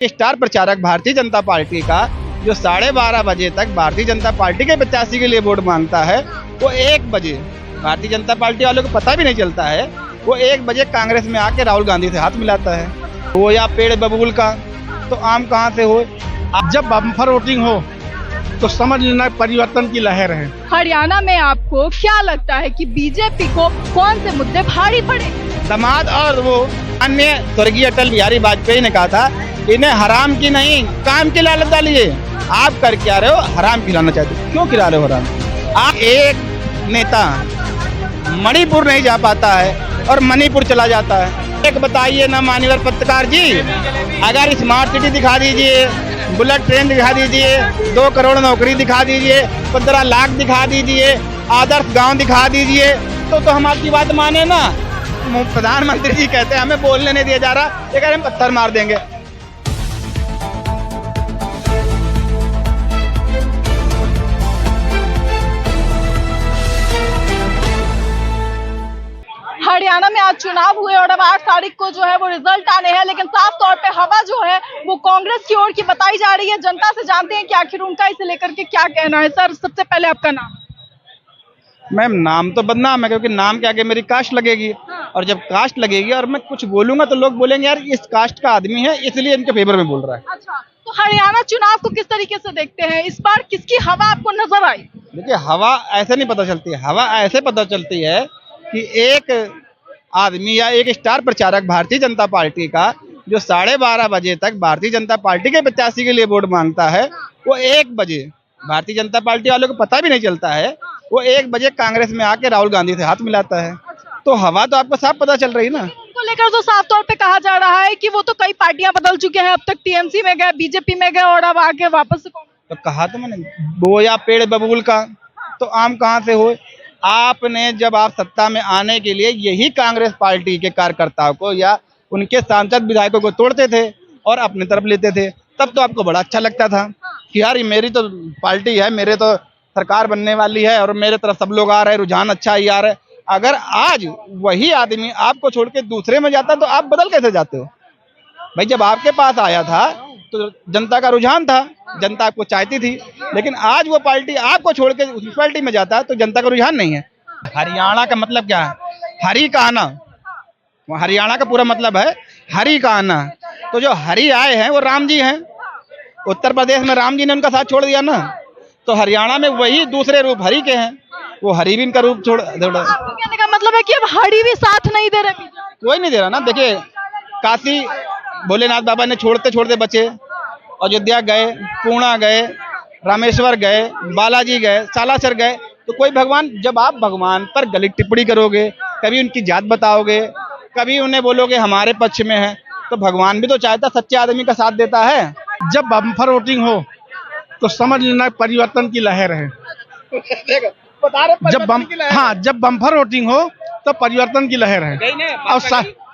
Star प्रचारक Bharatiya Janata party का जो 12:30 बजे तक भारतीय जनता पार्टी के प्रत्याशी के लिए वोट मांगता है, वो 1 बजे भारतीय जनता पार्टी वालों को पता भी नहीं चलता है, वो 1 बजे कांग्रेस में आके राहुल गांधी से हाथ मिलाता है। वो या पेड़ बबूल का तो आम कहाँ से हो। अब जब बम्पर वोटिंग हो तो समझ लेना परिवर्तन की लहर है। हरियाणा में आपको क्या लगता है कि बीजेपी को कौन से मुद्दे भारी पड़े? समाज और वो अन्य स्वर्गीय अटल बिहारी वाजपेयी ने कहा था, इन्हें हराम की नहीं काम की लालच डालिए। आप कर क्या रहे हो? हराम खिलाना चाहते हो। क्यों खिला रहे हो हराम? आप एक नेता मणिपुर नहीं जा पाता है और मणिपुर चला जाता है। एक बताइए ना मान्यवर पत्रकार जी, अगर स्मार्ट सिटी दिखा दीजिए, बुलेट ट्रेन दिखा दीजिए, 2 करोड़ नौकरी दिखा दीजिए, 15 लाख दिखा दीजिए, आदर्श गांव दिखा दीजिए, तो हम आपकी बात माने ना। प्रधानमंत्री जी कहते हैं हमें बोलने नहीं दिया जा रहा, ये कह रहे हम पत्थर मार देंगे। हरियाणा में आज चुनाव हुए और अब 8 तारीख को जो है वो रिजल्ट आने हैं, लेकिन साफ तौर पे हवा जो है वो कांग्रेस की ओर की बताई जा रही है। जनता से जानते हैं कि आखिर उनका इसे लेकर के क्या कहना है। सर, सबसे पहले आपका नाम। मैम, नाम तो बदनाम है क्योंकि नाम के आगे मेरी कास्ट लगेगी, और जब कास्ट लगेगी और मैं कुछ बोलूंगा तो लोग बोलेंगे यार इस कास्ट का आदमी है इसलिए इनके फेवर में बोल रहा है। अच्छा, तो हरियाणा चुनाव को किस तरीके से देखते हैं? इस बार किसकी हवा आपको नजर आई? देखिए, हवा ऐसे नहीं पता चलती है, हवा ऐसे पता चलती है कि एक आदमी या एक स्टार प्रचारक भारतीय जनता पार्टी का जो 12:30 बजे तक भारतीय जनता पार्टी के प्रत्याशी के लिए वोट मांगता है, वो 1 बजे भारतीय जनता पार्टी वालों को पता भी नहीं चलता है, वो 1 बजे कांग्रेस में आके राहुल गांधी से हाथ मिलाता है। तो हवा तो आपको साफ पता चल रही है ना। उनको लेकर तो साफ तौर पे कहा जा रहा है कि वो तो कई पार्टियां बदल चुके हैं, अब तक टीएमसी में गए, बीजेपी में गए और अब आगे वापस से तो कहा तो मैंने, वो या पेड़ बबूल का तो आम कहाँ से हो। आपने जब आप सत्ता में आने के लिए यही कांग्रेस पार्टी के कार्यकर्ताओं को या उनके सांसद विधायकों को तोड़ते थे और अपनी तरफ लेते थे, तब तो आपको बड़ा अच्छा लगता था कि यार ये मेरी तो पार्टी है, मेरे तो सरकार बनने वाली है और मेरे तरफ सब लोग आ रहे हैं, रुझान अच्छा ही आ रहा है। अगर आज वही आदमी आपको छोड़ के दूसरे में जाता तो आप बदल कैसे जाते हो भाई? जब आपके पास आया था तो जनता का रुझान था, जनता आपको चाहती थी, लेकिन आज वो पार्टी आपको छोड़ के उस पार्टी में जाता है तो जनता का रुझान नहीं है। हरियाणा का मतलब क्या है? हरि का आना। हरियाणा का पूरा मतलब है हरि का आना। तो जो हरि आए हैं वो राम जी हैं। उत्तर प्रदेश में राम जी ने उनका साथ छोड़ दिया ना, तो हरियाणा में वही दूसरे रूप हरि के हैं, वो हरि भी इनका रूप छोड़। कहने का मतलब है कि अब हरि भी साथ नहीं दे रहे, कोई नहीं दे रहा ना। देखिए, काशी भोलेनाथ बाबा ने छोड़ते छोड़ते बचे, अयोध्या गए, पूर्णा गए, रामेश्वर गए, बालाजी गए, सालासर गए, तो कोई भगवान, जब आप भगवान पर गलत टिप्पणी करोगे, कभी उनकी जात बताओगे, कभी उन्हें बोलोगे हमारे पक्ष में है, तो भगवान भी तो चाहता सच्चे आदमी का साथ देता है। जब बम्पर वोटिंग हो तो समझ लेना परिवर्तन की लहर है। जब बम्पर वोटिंग हो तो परिवर्तन की लहर है। और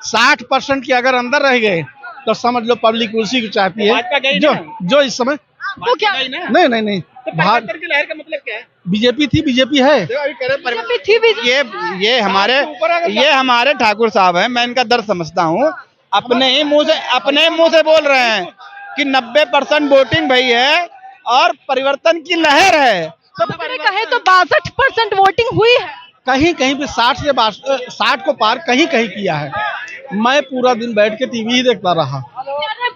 60% के अगर अंदर रह गए तो समझ लो पब्लिक उसी को चाहती है जो इस समय। तो क्या नहीं परिवर्तन की लहर का मतलब क्या है? बीजेपी थी, बीजेपी है। ये हमारे ठाकुर साहब हैं, मैं इनका दर्द समझता हूँ। अपने मुंह से बोल रहे हैं कि 90% वोटिंग भई है और परिवर्तन की लहर है। तो कहे तो 62% वोटिंग हुई है। कहीं कहीं पे 60 को पार कहीं कहीं किया है। मैं पूरा दिन बैठ के टीवी ही देखता रहा।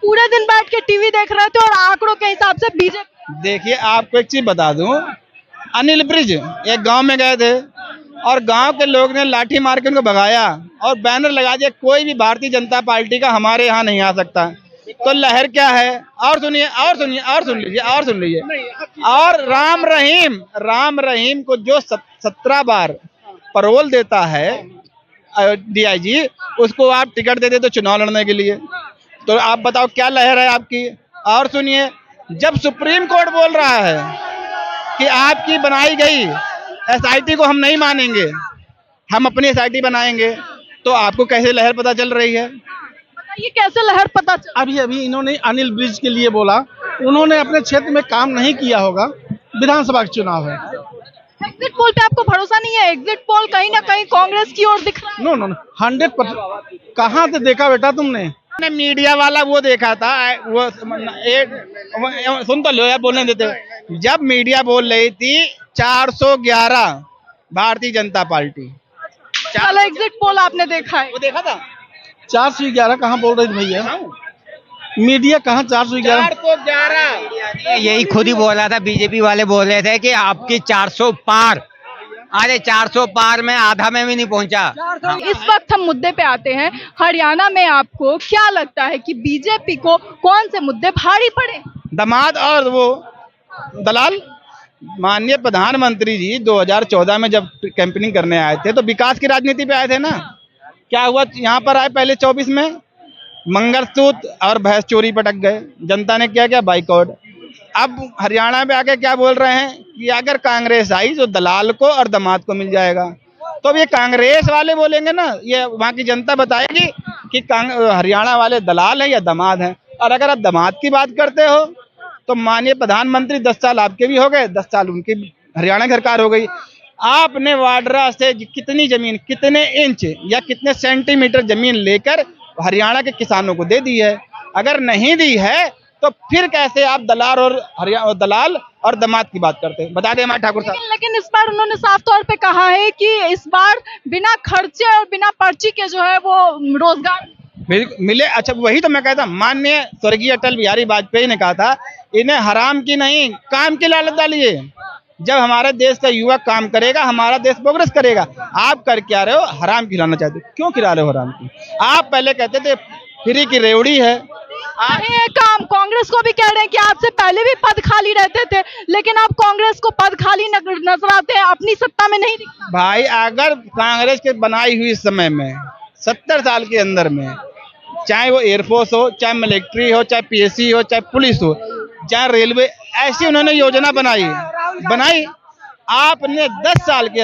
पूरे दिन बैठ के टीवी देख रहे थे और आंकड़ों के हिसाब से बीजेपी। देखिए, आपको एक चीज बता दूं, अनिल ब्रिज एक गांव में गए थे और गांव के लोग ने लाठी मार के उनको भगाया और बैनर लगा दिया, कोई भी भारतीय जनता पार्टी का हमारे यहाँ नहीं आ सकता। तो लहर क्या है? और सुन लीजिए। और राम रहीम को जो 17 बार पैरोल देता है डीआईजी, उसको आप टिकट दे दे तो चुनाव लड़ने के लिए, तो आप बताओ क्या लहर है आपकी? और सुनिए, जब सुप्रीम कोर्ट बोल रहा है कि आपकी बनाई गई एसआईटी को हम नहीं मानेंगे, हम अपनी एसआईटी बनाएंगे, तो आपको कैसे लहर पता चल रही है? ये कैसे लहर पता चल? अभी इन्होंने अनिल ब्रिज के लिए बोला, उन्होंने अपने क्षेत्र में काम नहीं किया होगा। विधानसभा का चुनाव है। एग्जिट पोल पे आपको भरोसा नहीं है? एग्जिट पोल कहीं ना कहीं कांग्रेस की ओर दिख रहा है। नो 100% कहाँ से देखा बेटा तुमने? ने मीडिया वाला वो देखा था, वो सुन तो लो यार, बोलने देते हो। जब मीडिया बोल रही थी 411 भारतीय जनता पार्टी, वाला एग्जिट पोल आपने देखा है? वो देखा था। 411 कहाँ बोल रहे थे भैया? मीडिया कहाँ 411? 411 यही खुद ही बोल रहा था, बीजेपी वाले बोल रहे थे कि आपकी 400 पार। अरे 400 पार में आधा में भी नहीं पहुंचा। इस वक्त हम मुद्दे पे आते हैं। हरियाणा में आपको क्या लगता है कि बीजेपी को कौन से मुद्दे भारी पड़े? दामाद और वो दलाल। माननीय प्रधानमंत्री जी 2014 में जब कैंपेनिंग करने आए थे तो विकास की राजनीति पे आए थे ना। क्या हुआ, यहाँ पर आए पहले 24 में मंगलसूत्र और भैंस चोरी पटक गए, जनता ने क्या किया, बाइकआउट। अब हरियाणा में आके क्या बोल रहे हैं कि अगर कांग्रेस आई तो दलाल को और दामाद को मिल जाएगा। तो अब ये कांग्रेस वाले बोलेंगे ना, ये वहाँ की जनता बताएगी कि हरियाणा वाले दलाल हैं या दामाद हैं। और अगर आप दामाद की बात करते हो तो माननीय प्रधानमंत्री 10 साल आपके भी हो गए, 10 साल उनकी हरियाणा सरकार हो गई। आपने वाड्रा से कितनी जमीन, कितने इंच या कितने सेंटीमीटर जमीन लेकर हरियाणा के किसानों को दे दी है? अगर नहीं दी है तो फिर कैसे आप दलाल और दामाद की बात करते हैं? बता दें हमारे ठाकुर साहब। लेकिन इस बार उन्होंने साफ तौर पे कहा है कि इस बार बिना खर्चे और बिना पर्ची के जो है वो रोजगार मिले। अच्छा, वही तो मैं कहता हूँ, माननीय स्वर्गीय अटल बिहारी वाजपेयी ने कहा था, इन्हें हराम की नहीं काम की लालच डालिए। जब हमारे देश का युवा काम करेगा हमारा देश प्रोग्रेस करेगा। आप कर क्या रहे हो, हराम खिलाना चाहते हो। क्यों खिला रहे हो हराम की? आप पहले कहते थे फ्री की रेवड़ी है। ये काम कांग्रेस को भी कह रहे हैं कि आपसे पहले भी पद खाली रहते थे, लेकिन अब कांग्रेस को पद खाली नजर आते हैं, अपनी सत्ता में नहीं दिखता। भाई, अगर कांग्रेस के बनाई हुई समय में 70 साल के अंदर में, चाहे वो एयरफोर्स हो, चाहे मिलिट्री हो, चाहे पीएससी हो, चाहे पुलिस हो, चाहे रेलवे, ऐसी उन्होंने योजना बनाई। आपने 10 साल के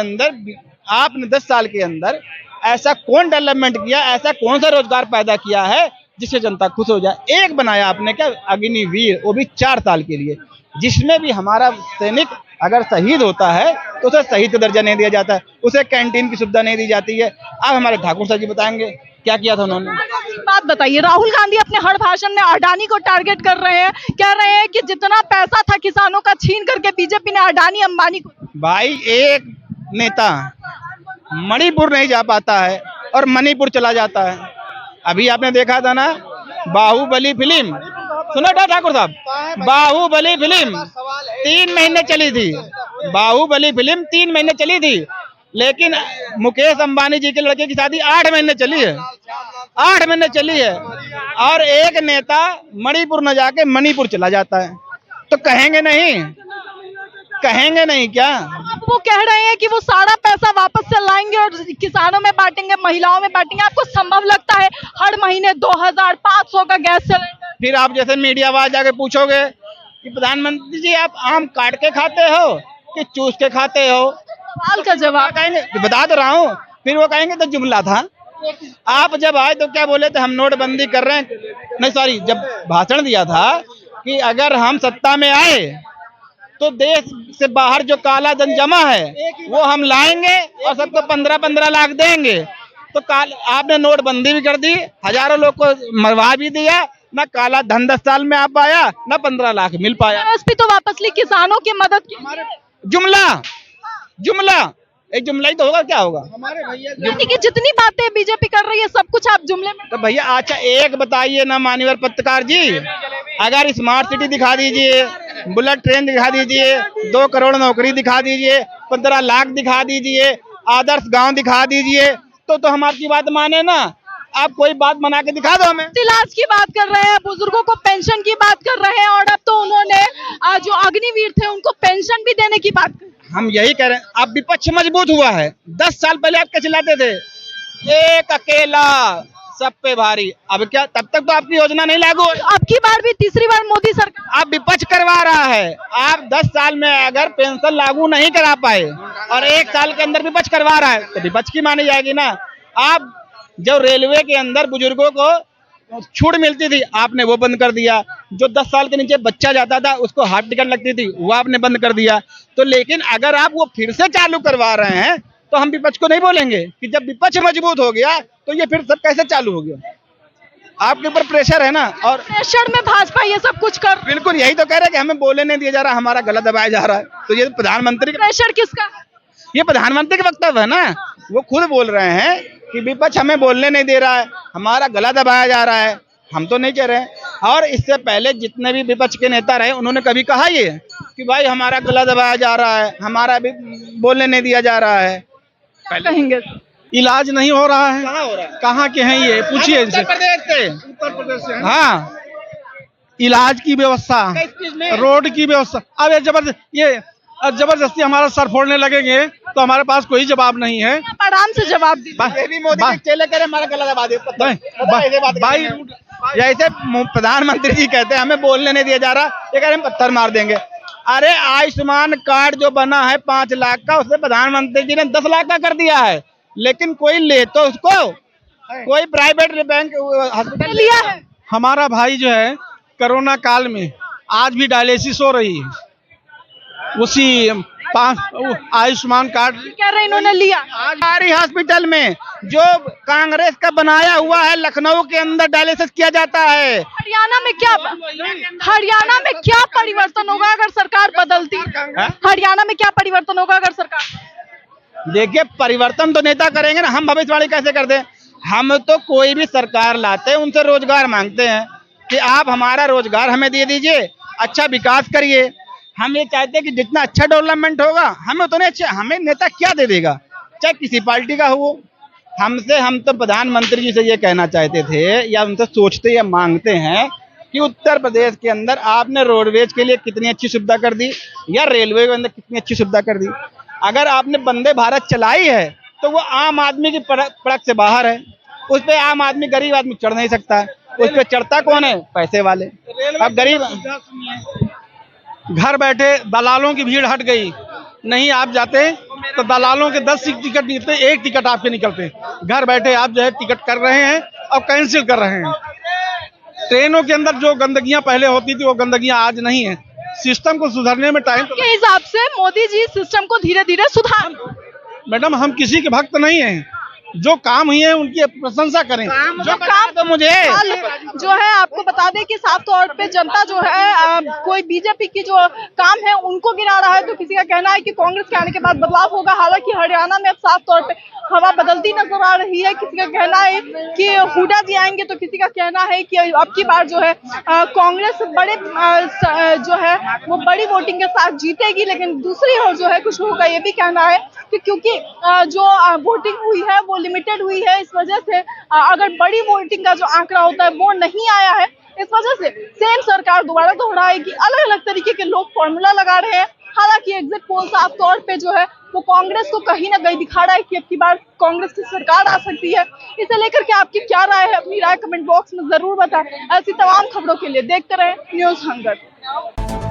अंदर ऐसा कौन डेवलपमेंट किया, ऐसा कौन सा रोजगार पैदा किया है जिससे जनता खुश हो जाए? एक बनाया आपने, क्या, अग्निवीर, वो भी 4 साल के लिए, जिसमें भी हमारा सैनिक अगर शहीद होता है तो उसे शहीद का दर्जा नहीं दिया जाता है, उसे कैंटीन की सुविधा नहीं दी जाती है। अब हमारे ठाकुर साहब जी बताएंगे क्या किया था उन्होंने। बात बताइए, राहुल गांधी अपने हर भाषण में अडानी को टारगेट कर रहे हैं, कह रहे हैं कि जितना पैसा था किसानों का छीन करके बीजेपी ने अडानी अंबानी को। भाई, एक नेता मणिपुर नहीं जा पाता है और मणिपुर चला जाता है। अभी आपने देखा था ना बाहुबली फिल्म, सुनो ठाकुर साहब, बाहुबली फिल्म 3 महीने चली थी। बाहुबली फिल्म 3 महीने चली थी, लेकिन मुकेश अंबानी जी के लड़के की शादी 8 महीने चली है। 8 महीने चली है और एक नेता मणिपुर न जाके मणिपुर चला जाता है। तो कहेंगे नहीं क्या? वो कह रहे हैं कि वो सारा पैसा वापस से लाएंगे और किसानों में बांटेंगे, महिलाओं में बांटेंगे। आपको संभव लगता है हर महीने 2500 का गैस सिलेंडर? फिर आप जैसे मीडिया वाले जाके पूछोगे कि प्रधानमंत्री जी आप आम काट के खाते हो कि चूस के खाते हो? सवाल का जवाब कहेंगे, बता तो रहा हूँ। फिर वो कहेंगे तो जुमला था। आप जब आए तो क्या बोले थे, हम नोटबंदी कर रहे हैं, नहीं सॉरी, जब भाषण दिया था कि अगर हम सत्ता में आए तो देश से बाहर जो काला धन जमा है वो हम लाएंगे और सबको 15-15 लाख देंगे। तो आपने नोटबंदी भी कर दी, हजारों लोग को मरवा भी दिया, ना काला धन 10 साल में आ पाया, ना 15 लाख मिल पाया। एमएसपी तो वापस ली, किसानों की मदद की। जुमला एक जुमला ही तो होगा, क्या होगा? यानी कि जितनी बातें बीजेपी कर रही है सब कुछ आप जुमले में। तो भैया अच्छा एक बताइए ना मान्यवर पत्रकार जी, अगर स्मार्ट सिटी दिखा दीजिए, बुलेट ट्रेन दिखा दीजिए, 2 करोड़ नौकरी दिखा दीजिए, 15 लाख दिखा दीजिए, आदर्श गांव दिखा दीजिए, तो हम आपकी बात माने ना। आप कोई बात बना के दिखा दो हमें। इलाज की बात कर रहे हैं, बुजुर्गों को पेंशन की बात कर रहे हैं, और अब तो उन्होंने जो अग्निवीर थे उनको पेंशन भी देने की बात कर। हम यही कह रहे हैं, अब विपक्ष मजबूत हुआ है। 10 साल पहले आप क्या चिल्लाते थे, एक अकेला सब पे भारी। अब क्या, तब तक तो आपकी योजना नहीं लागू। अब की बार भी तीसरी बार मोदी सरकार, आप विपक्ष करवा रहा है। आप 10 साल में अगर पेंशन लागू नहीं करा पाए और 1 साल के अंदर विपक्ष करवा रहा है तो विपक्ष की मानी जाएगी ना। आप जो रेलवे के अंदर बुजुर्गों को छूट मिलती थी आपने वो बंद कर दिया। जो 10 साल के नीचे बच्चा जाता था उसको हाफ टिकट लगती थी वो आपने बंद कर दिया। तो लेकिन अगर आप वो फिर से चालू करवा रहे हैं तो हम विपक्ष को नहीं बोलेंगे कि जब विपक्ष मजबूत हो गया तो ये फिर सब कैसे चालू हो गया। आपके ऊपर प्रेशर है ना। और प्रेशर में भाजपा ये सब कुछ कर, बिल्कुल यही तो कह रहे हैं कि हमें बोलने नहीं दिया जा रहा, हमारा गला दबाया जा रहा है। तो ये प्रधानमंत्री प्रेशर किसका? ये प्रधानमंत्री का वक्तव्य है ना, वो खुद बोल रहे हैं कि विपक्ष हमें बोलने नहीं दे रहा है, हमारा गला दबाया जा रहा है, हम तो नहीं कह रहे हैं। और इससे पहले जितने भी विपक्ष के नेता रहे उन्होंने कभी कहा ये कि भाई हमारा गला दबाया जा रहा है, हमारा भी बोलने नहीं दिया जा रहा है? कहेंगे इलाज नहीं हो रहा है। कहाँ हो रहा है? कहाँ के हैं ये, पूछिए इनसे। उत्तर प्रदेश से। उत्तर प्रदेश से हैं। हाँ, इलाज की व्यवस्था, किस चीज में? रोड की व्यवस्था। अब ये जबरदस्ती हमारा सर फोड़ने लगेंगे तो हमारे पास कोई जवाब नहीं है। आप आराम से जवाब दीजिए। ये भी मोदी के चेले करे हमारा गला दबा दे। भाई जैसे प्रधानमंत्री जी कहते हैं हमें बोलने नहीं दिया जा रहा, ये कह रहे हैं पत्थर मार देंगे। अरे आयुष्मान कार्ड जो बना है 5 लाख का, उससे प्रधानमंत्री जी ने 10 लाख का कर दिया है, लेकिन कोई ले तो उसको, कोई प्राइवेट बैंक हॉस्पिटल लिया है। हमारा भाई जो है कोरोना काल में आज भी डायलिसिस हो रही है, उसी आयुष्मान कार्ड कह रहे इन्होंने लिया। सरकारी हॉस्पिटल में जो कांग्रेस का बनाया हुआ है, लखनऊ के अंदर डायलिसिस किया जाता है। हरियाणा में क्या परिवर्तन होगा अगर सरकार बदलती? हरियाणा में क्या परिवर्तन होगा अगर सरकार? देखिए परिवर्तन तो नेता करेंगे ना, हम भविष्यवाणी कैसे करते हैं? हम तो कोई भी सरकार लाते हैं उनसे रोजगार मांगते हैं कि आप हमारा रोजगार हमें दे दीजिए, अच्छा विकास करिए। हम ये चाहते हैं कि जितना अच्छा डेवलपमेंट होगा हमें उतने अच्छे, हमें नेता क्या दे देगा, चाहे किसी पार्टी का हो। हम तो प्रधानमंत्री जी से ये कहना चाहते थे या उनसे सोचते या मांगते हैं कि उत्तर प्रदेश के अंदर आपने रोडवेज के लिए कितनी अच्छी सुविधा कर दी, या रेलवे के अंदर कितनी अच्छी सुविधा कर दी। अगर आपने वंदे भारत चलाई है तो वो आम आदमी की पड़क से बाहर है, उस पर आम आदमी, गरीब आदमी चढ़ नहीं सकता है। उस पर चढ़ता कौन है? पैसे वाले। अब गरीब घर बैठे दलालों की भीड़ हट गई, नहीं आप जाते तो दलालों के 10 टिकट निकलते, एक टिकट आपके निकलते। घर बैठे आप जो है टिकट कर रहे हैं और कैंसिल कर रहे हैं। ट्रेनों के अंदर जो गंदगियां पहले होती थी वो गंदगियां आज नहीं है। सिस्टम को सुधारने में टाइम के हिसाब से मोदी जी सिस्टम को धीरे धीरे सुधार। मैडम हम किसी के भक्त नहीं हैं, जो काम हुए हैं उनकी प्रशंसा करें। जो काम तो मुझे जो है आपको बता दें कि साफ तौर पे जनता जो है कोई बीजेपी की जो काम है उनको गिरा रहा है, तो किसी का कहना है कि कांग्रेस के आने के बाद बदलाव होगा। हालांकि हरियाणा में अब साफ तौर पे हवा बदलती नजर आ रही है। किसी का कहना है कि हुड्डा जी आएंगे, तो किसी का कहना है कि अब की बार जो है कांग्रेस बड़े जो है वो बड़ी वोटिंग के साथ जीतेगी। लेकिन दूसरी ओर जो है कुछ लोगों का ये भी कहना है कि क्योंकि जो वोटिंग हुई है वो लिमिटेड हुई है, इस वजह से अगर बड़ी वोटिंग का जो आंकड़ा होता है वो नहीं आया है, इस वजह से सेम सरकार दोबारा दोहराएगी। अलग अलग तरीके के लोग फॉर्मूला लगा रहे हैं। हालांकि एग्जिट पोल साफ तौर पे जो है वो कांग्रेस को कहीं ना कहीं दिखा रहा है कि अब की बार कांग्रेस की सरकार आ सकती है। इसे लेकर के आपकी क्या राय है, अपनी राय कमेंट बॉक्स में जरूर बताएं। ऐसी तमाम खबरों के लिए देखते रहें न्यूज़ हंगर।